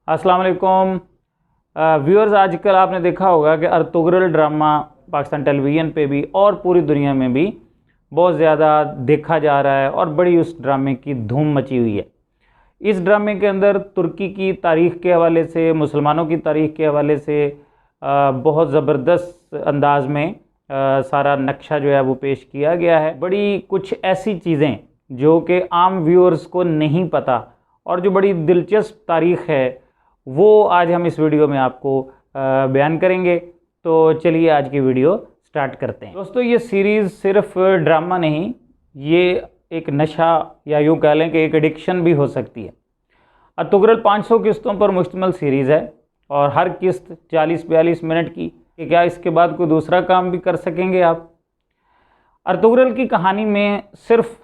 अस्सलाम वालेकुम व्यूअर्स। आजकल आपने देखा होगा कि अर्तुगरुल ड्रामा पाकिस्तान टेलीविज़न पे भी और पूरी दुनिया में भी बहुत ज़्यादा देखा जा रहा है और बड़ी उस ड्रामे की धूम मची हुई है। इस ड्रामे के अंदर तुर्की की तारीख़ के हवाले से, मुसलमानों की तारीख़ के हवाले से बहुत ज़बरदस्त अंदाज में सारा नक्शा जो है वो पेश किया गया है। बड़ी कुछ ऐसी चीज़ें जो कि आम व्यूअर्स को नहीं पता और जो बड़ी दिलचस्प तारीख़ है वो आज हम इस वीडियो में आपको बयान करेंगे। तो चलिए आज की वीडियो स्टार्ट करते हैं। दोस्तों, ये सीरीज़ सिर्फ ड्रामा नहीं, ये एक नशा या यूँ कह लें कि एक एडिक्शन भी हो सकती है। अर्तुगरुल 500 किस्तों पर मुश्तमिल सीरीज़ है और हर किस्त 40-42 मिनट की। कि क्या इसके बाद कोई दूसरा काम भी कर सकेंगे आप? अर्तुगरुल की कहानी में सिर्फ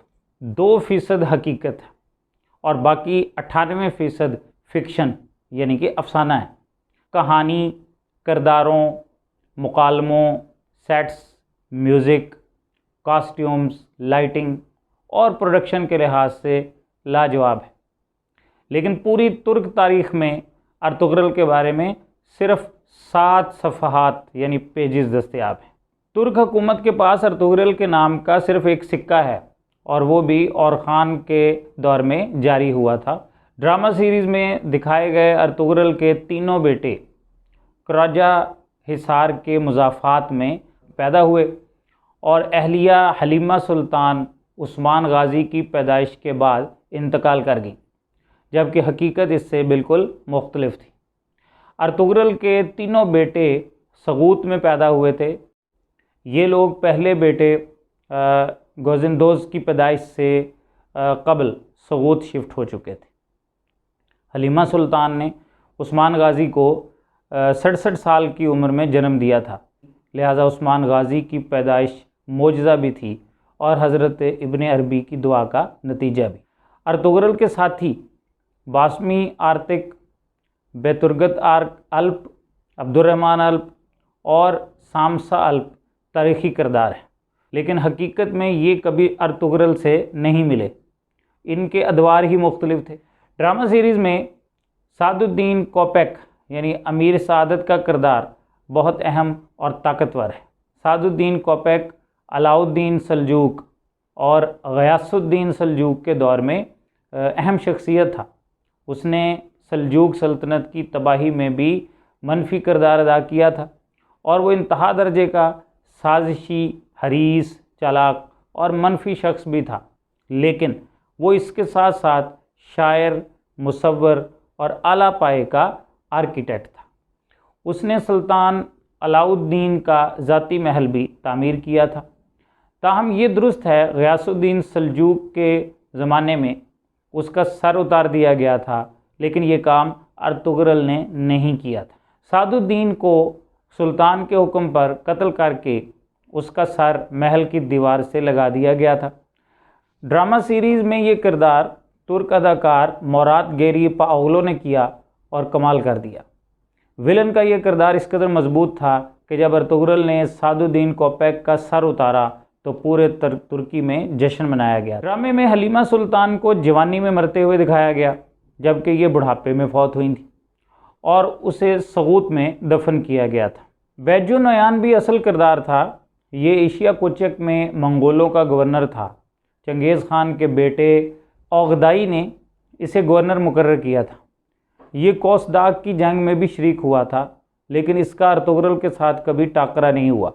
2% हकीकत है और बाकी 98% फिक्शन यानी कि अफसाना है। कहानी, किरदारों, मुकालमों, सेट्स, म्यूज़िक, कॉस्ट्यूम्स, लाइटिंग और प्रोडक्शन के लिहाज से लाजवाब है। लेकिन पूरी तुर्क तारीख़ में अर्तुगरुल के बारे में सिर्फ 7 सफ़हात यानी पेजेस दस्तयाब हैं। तुर्क हुकूमत के पास अर्तुगरुल के नाम का सिर्फ एक सिक्का है और वो भी और ख़ान के दौर में जारी हुआ था। ड्रामा सीरीज़ में दिखाए गए अर्तुगरुल के तीनों बेटे क़राजा हिसार के मुज़ाफ़ात में पैदा हुए और अहलिया हलीमा सुल्तान उस्मान गाज़ी की पैदाइश के बाद इंतकाल कर गई, जबकि हकीकत इससे बिल्कुल मुख्तलिफ थी। अर्तुगरुल के तीनों बेटे सगूत में पैदा हुए थे। ये लोग पहले बेटे गोजिंदोज़ की पैदाइश से कबल सगूत शिफ्ट हो चुके थे। हलीमा सुल्तान ने उस्मान गाज़ी को 67 साल की उम्र में जन्म दिया था, लिहाजा उस्मान गाज़ी की पैदाइश मोजज़ा भी थी और हज़रत इब्ने अरबी की दुआ का नतीजा भी। अर्तुगरुल के साथी बासमी आर्तिक, बेतुर्गत अल्प, अब्दुर्रहमान अल्प और सामसा अल्प तारीख़ी किरदार हैं, लेकिन हकीकत में ये कभी अर्तुगरुल से नहीं मिले। इनके अदवार ही मुख्तलिफ थे। ड्रामा सीरीज़ में सादुद्दीन कोपेक यानी अमीर सादत का किरदार बहुत अहम और ताकतवर है। सादुद्दीन कोपेक अलाउद्दीन सल्जूक और गयासुद्दीन सल्जूक के दौर में अहम शख्सियत था। उसने सल्जूक सल्तनत की तबाही में भी मनफी किरदार अदा किया था और वो इंतहा दर्जे का साजिशी, हरीस, चालाक और मनफी शख्स भी था, लेकिन वो इसके साथ साथ शायर, मुसव्वर और आला पाए का आर्किटेक्ट था। उसने सुल्तान अलाउद्दीन का ज़ाती महल भी तामीर किया था। ताहम ये दुरुस्त है गयासुद्दीन सल्जूक के ज़माने में उसका सर उतार दिया गया था, लेकिन ये काम अर्तुगरुल ने नहीं किया था। सादुद्दीन को सुल्तान के हुक्म पर कत्ल करके उसका सर महल की दीवार से लगा दिया गया था। ड्रामा सीरीज़ में ये किरदार तुर्क अदाकार मोराद गेरी पाओलो ने किया और कमाल कर दिया। विलन का यह किरदार इस कदर मजबूत था कि जब अर्तुगरुल ने सादुद्दीन कोपेक का सर उतारा तो पूरे तुर्की में जश्न मनाया गया। ड्रामे में हलीमा सुल्तान को जवानी में मरते हुए दिखाया गया, जबकि ये बुढ़ापे में फौत हुई थी और उसे सगूत में दफन किया गया था। बैजो नयान भी असल किरदार था। ये एशिया कुचक में मंगोलों का गवर्नर था। चंगेज़ खान के बेटे ओगदाई ने इसे गवर्नर मुकर्रर किया था। ये कोसदाग की जंग में भी शरीक हुआ था, लेकिन इसका अर्तुगरुल के साथ कभी टाकरा नहीं हुआ।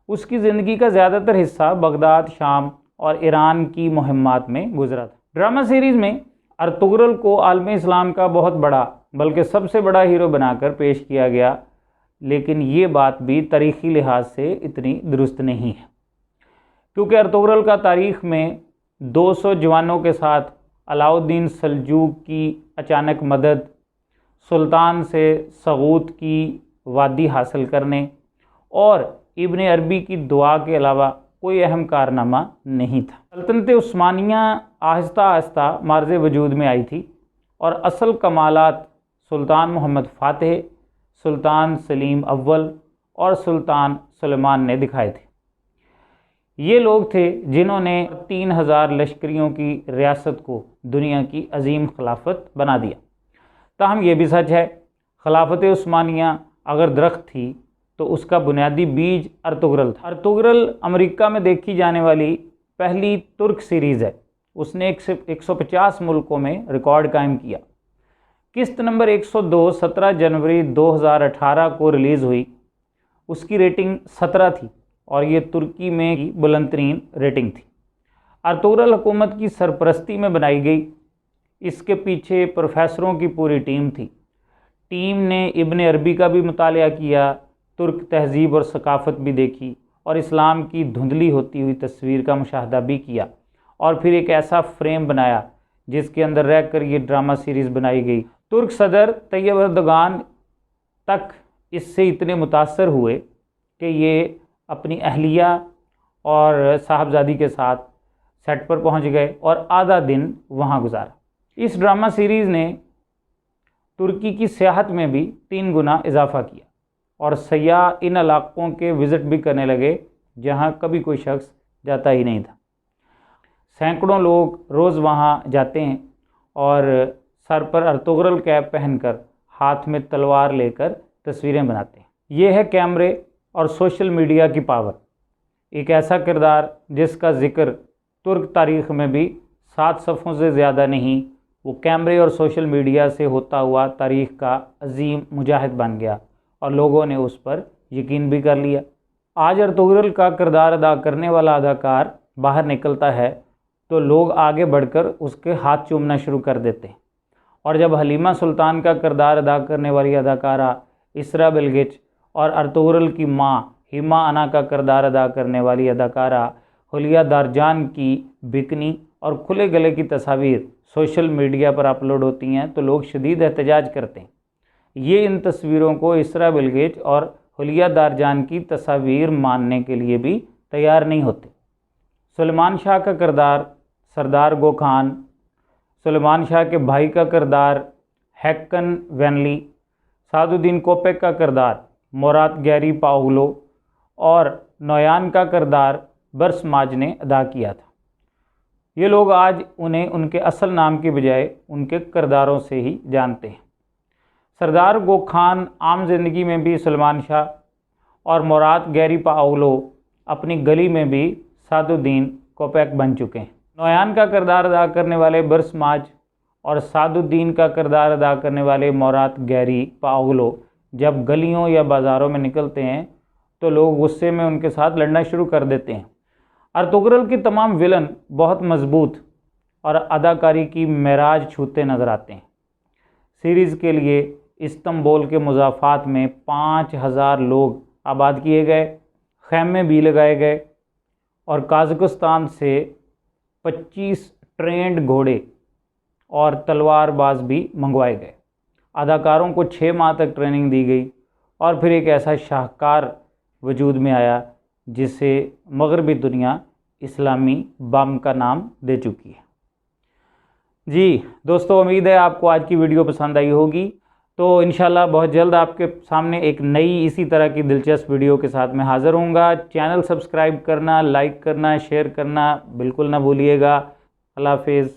उसकी ज़िंदगी का ज़्यादातर हिस्सा बगदाद, शाम और ईरान की मुहिम्मात में गुजरा था। ड्रामा सीरीज़ में अर्तुगरुल को आलम इस्लाम का बहुत बड़ा बल्कि सबसे बड़ा हीरो बनाकर पेश किया गया, लेकिन ये बात भी तारीख़ी लिहाज से इतनी दुरुस्त नहीं है, क्योंकि अर्तुगरुल का तारीख़ में 200 जवानों के साथ अलाउद्दीन सल्जूक की अचानक मदद, सुल्तान से सगूत की वादी हासिल करने और इब्ने अरबी की दुआ के अलावा कोई अहम कारनामा नहीं था। सल्तनत उस्मानिया आहिस्ता आहिस्ता मार्ज़ वजूद में आई थी और असल कमालात सुल्तान मोहम्मद फ़ातिह, सुल्तान सलीम अव्वल और सुल्तान सुलेमान ने दिखाए थे। ये लोग थे जिन्होंने 3000 लश्करियों की रियासत को दुनिया की अजीम खिलाफत बना दिया। ताहम ये भी सच है, खिलाफत उस्मानिया अगर दरख्त थी तो उसका बुनियादी बीज अर्तुगरल था। अर्तुगरल अमेरिका में देखी जाने वाली पहली तुर्क सीरीज़ है। उसने 150 मुल्कों में रिकॉर्ड कायम किया। किस्त नंबर 102 17 जनवरी 2018 को रिलीज़ हुई। उसकी रेटिंग 17 थी और ये तुर्की में की बुलंदतरीन रेटिंग थी। अर्तुगरल हुकूमत की सरपरस्ती में बनाई गई। इसके पीछे प्रोफेसरों की पूरी टीम थी। टीम ने इब्न अरबी का भी मुतालिया किया, तुर्क तहजीब और सकाफ़त भी देखी और इस्लाम की धुंधली होती हुई तस्वीर का मुशाहदा भी किया और फिर एक ऐसा फ्रेम बनाया जिसके अंदर रहकर ये ड्रामा सीरीज़ बनाई गई। तुर्क सदर तैयब एर्दोगान तक इससे इतने मुतासर हुए कि ये अपनी अहलिया और साहबजादी के साथ सेट पर पहुंच गए और आधा दिन वहां गुजारा। इस ड्रामा सीरीज़ ने तुर्की की सियाहत में भी 3 गुना इजाफा किया और सयाह इन इलाक़ों के विज़िट भी करने लगे जहां कभी कोई शख्स जाता ही नहीं था। सैकड़ों लोग रोज़ वहां जाते हैं और सर पर अर्तुगरल कैप पहनकर हाथ में तलवार लेकर तस्वीरें बनाते हैं। ये है कैमरे और सोशल मीडिया की पावर। एक ऐसा किरदार जिसका ज़िक्र तुर्क तारीख़ में भी 7 सफ़ों से ज़्यादा नहीं, वो कैमरे और सोशल मीडिया से होता हुआ तारीख़ का अजीम मुजाहिद बन गया और लोगों ने उस पर यकीन भी कर लिया। आज अर्तुगरल का किरदार अदा करने वाला अदाकार बाहर निकलता है तो लोग आगे बढ़कर उसके हाथ चूमना शुरू कर देते हैं और जब हलीमा सुल्तान का किरदार अदा करने वाली अदाकारा इसरा बिल्गिच और अर्तुगरल की माँ हिमा अना का किरदार अदा करने वाली अदाकारा हुलिया दारजान की बिकनी और खुले गले की तस्वीर सोशल मीडिया पर अपलोड होती हैं तो लोग शदीद एहतजाज करते हैं। ये इन तस्वीरों को इसरा बिल्गिच और हुलिया दारजान की तस्वीर मानने के लिए भी तैयार नहीं होते। सुलेमान शाह का किरदार सरदार गो खान, सुलेमान शाह के भाई का किरदार हैक्कन वैनली, सादुद्दीन कोपेक का किरदार मोरात गैरी पाओग्लो और नोयान का किरदार बरसमाज ने अदा किया था। ये लोग आज उन्हें उनके असल नाम के बजाय उनके किरदारों से ही जानते हैं। सरदार गो खान आम जिंदगी में भी सुलेमान शाह और मोरात गैरी पाओग्लो अपनी गली में भी सादुद्दीन कोपेक बन चुके हैं। नोयान का किरदार अदा करने वाले बरसमाज और सादुद्दीन का किरदार अदा करने वाले मोरात गैरी पाओग्लो जब गलियों या बाज़ारों में निकलते हैं तो लोग गुस्से में उनके साथ लड़ना शुरू कर देते हैं। अर्तुगरल के तमाम विलन बहुत मजबूत और अदाकारी की मेराज छूते नज़र आते हैं। सीरीज़ के लिए इस्तांबुल के मुज़ाफ़ात में 5000 लोग आबाद किए गए, ख़ैमे भी लगाए गए और काज़ाकिस्तान से 25 ट्रेंड घोड़े और तलवारबाज भी मंगवाए गए। अदाकारों को 6 माह तक ट्रेनिंग दी गई और फिर एक ऐसा शाहकार वजूद में आया जिसे मगरबी दुनिया इस्लामी बम का नाम दे चुकी है। जी दोस्तों, उम्मीद है आपको आज की वीडियो पसंद आई होगी। तो इंशाल्लाह बहुत जल्द आपके सामने एक नई इसी तरह की दिलचस्प वीडियो के साथ मैं हाज़िर होऊंगा। चैनल सब्सक्राइब करना, लाइक करना, शेयर करना बिल्कुल ना भूलिएगा। अल्लाह हाफ़िज़।